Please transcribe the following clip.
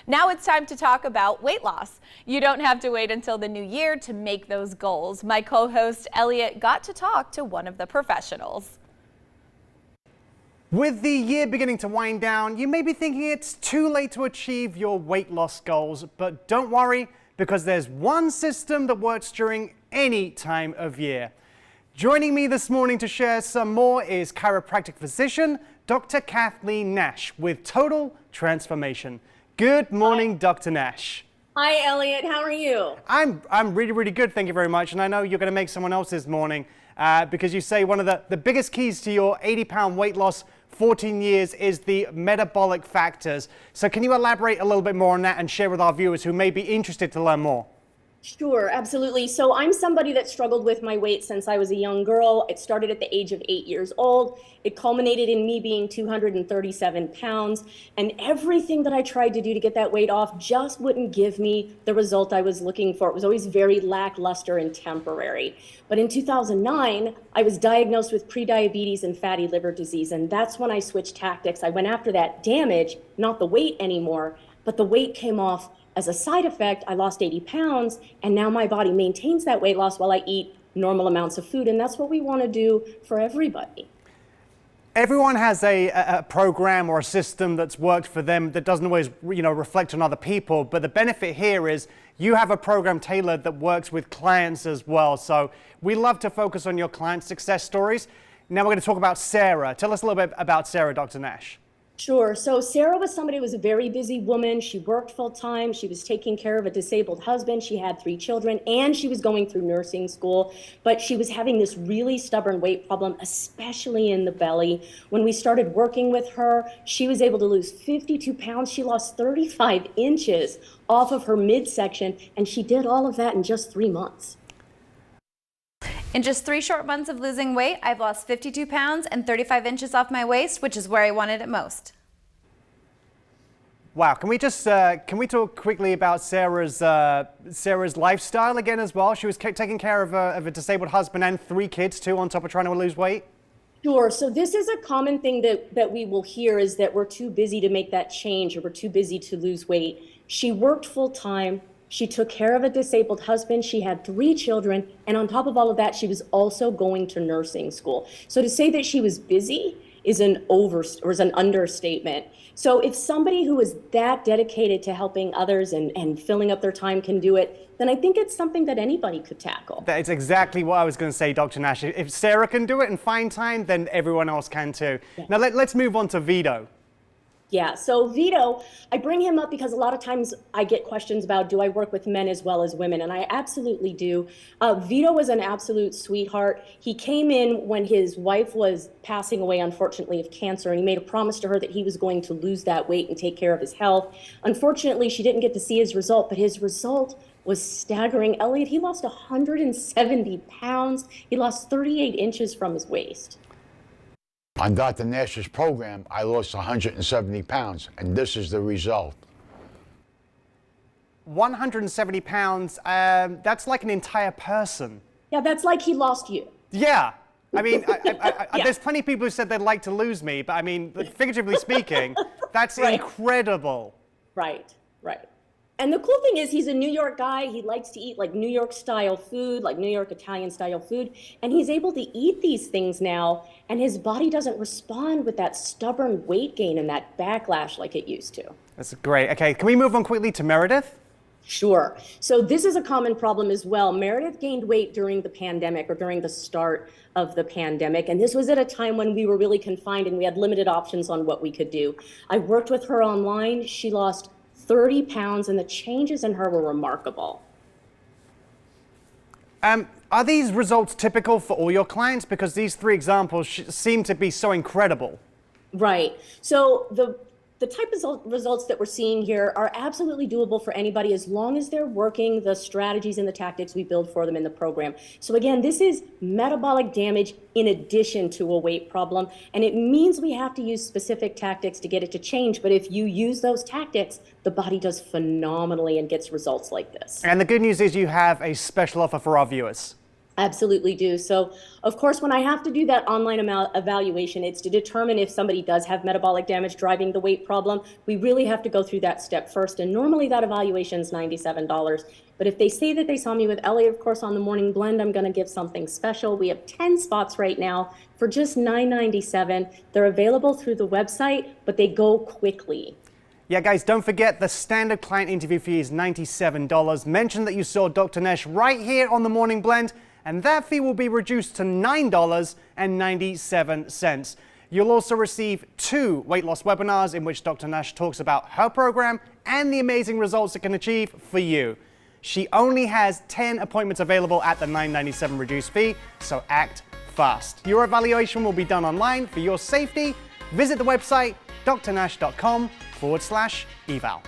Now it's time to talk about weight loss. You don't have to wait until the new year to make those goals. My co-host Elliot got to talk to one of the professionals. With the year beginning to wind down, you may be thinking it's too late to achieve your weight loss goals, but don't worry, because there's one system that works during any time of year. Joining me this morning to share some more is chiropractic physician, Dr. Kathleen Nash with Total Transformation. Good morning, Dr. Nash. Hi, Elliot. How are you? I'm really good, thank you very much. And I know you're going to make someone else's morning because you say one of the biggest keys to your 80-pound weight loss 14 years is the metabolic factors. So can you elaborate a little bit more on that and share with our viewers who may be interested to learn more? Sure, absolutely. So I'm somebody that struggled with my weight since I was a young girl. It started at the age of 8 years old. It culminated in me being 237 pounds. And everything that I tried to do to get that weight off just wouldn't give me the result I was looking for. It was always very lackluster and temporary. But in 2009, I was diagnosed with prediabetes and fatty liver disease. And that's when I switched tactics. I went after that damage, not the weight anymore, but the weight came off. As a side effect, I lost 80 pounds, and now my body maintains that weight loss while I eat normal amounts of food, and that's what we want to do for everybody. Everyone has a program or a system that's worked for them that doesn't always, reflect on other people, but the benefit here is you have a program tailored that works with clients as well. So we love to focus on your client success stories. Now we're going to talk about Sarah. Tell us a little bit about Sarah, Dr. Nash. Sure. So Sarah was somebody who was a very busy woman. She worked full time. She was taking care of a disabled husband. She had 3 children, and she was going through nursing school. But she was having this really stubborn weight problem, especially in the belly. When we started working with her, she was able to lose 52 pounds. She lost 35 inches off of her midsection, and she did all of that in just 3 months. In just 3 short months of losing weight, I've lost 52 pounds and 35 inches off my waist, which is where I wanted it most. Wow, can we talk quickly about Sarah's lifestyle again as well? She was taking care of a disabled husband and 3 kids too, on top of trying to lose weight. Sure. So this is a common thing that we will hear, is that we're too busy to make that change, or we're too busy to lose weight. She worked full time. She took care of a disabled husband. She had 3 children. And on top of all of that, she was also going to nursing school. So to say that she was busy is an understatement. So if somebody who is that dedicated to helping others and filling up their time can do it, then I think it's something that anybody could tackle. That's exactly what I was going to say, Dr. Nash. If Sarah can do it and find time, then everyone else can too. Yeah. Now let's move on to Vito. Yeah, so Vito, I bring him up because a lot of times I get questions about, do I work with men as well as women? And I absolutely do. Vito was an absolute sweetheart. He came in when his wife was passing away, unfortunately, of cancer, and he made a promise to her that he was going to lose that weight and take care of his health. Unfortunately, she didn't get to see his result, but his result was staggering. Elliot, he lost 170 pounds. He lost 38 inches from his waist. On Dr. Nash's program, I lost 170 pounds, and this is the result. 170 pounds, that's like an entire person. Yeah, that's like he lost you. Yeah. I mean, Yeah. There's plenty of people who said they'd like to lose me, but I mean, figuratively speaking, that's Right. Incredible. Right. And the cool thing is, he's a New York guy. He likes to eat like New York style food, like New York Italian style food. And he's able to eat these things now, and his body doesn't respond with that stubborn weight gain and that backlash like it used to. That's great. Okay, can we move on quickly to Meredith? Sure. So this is a common problem as well. Meredith gained weight during the pandemic, or during the start of the pandemic. And this was at a time when we were really confined and we had limited options on what we could do. I worked with her online. She lost 30 pounds, and the changes in her were remarkable. Are these results typical for all your clients? Because these 3 examples seem to be so incredible. Right. So the type of results that we're seeing here are absolutely doable for anybody, as long as they're working the strategies and the tactics we build for them in the program. So again, this is metabolic damage in addition to a weight problem, and it means we have to use specific tactics to get it to change. But if you use those tactics, the body does phenomenally and gets results like this. And the good news is you have a special offer for our viewers. Absolutely do. So, of course, when I have to do that online evaluation, it's to determine if somebody does have metabolic damage driving the weight problem. We really have to go through that step first. And normally that evaluation is $97. But if they say that they saw me with Elliot, of course, on the morning blend, I'm going to give something special. We have 10 spots right now for just $9.97. They're available through the website, but they go quickly. Yeah, guys, don't forget the standard client interview fee is $97. Mention that you saw Dr. Nash right here on the Morning Blend, and that fee will be reduced to $9.97. You'll also receive 2 weight loss webinars in which Dr. Nash talks about her program and the amazing results it can achieve for you. She only has 10 appointments available at the $9.97 reduced fee, so act fast. Your evaluation will be done online for your safety. Visit the website drnash.com/eval.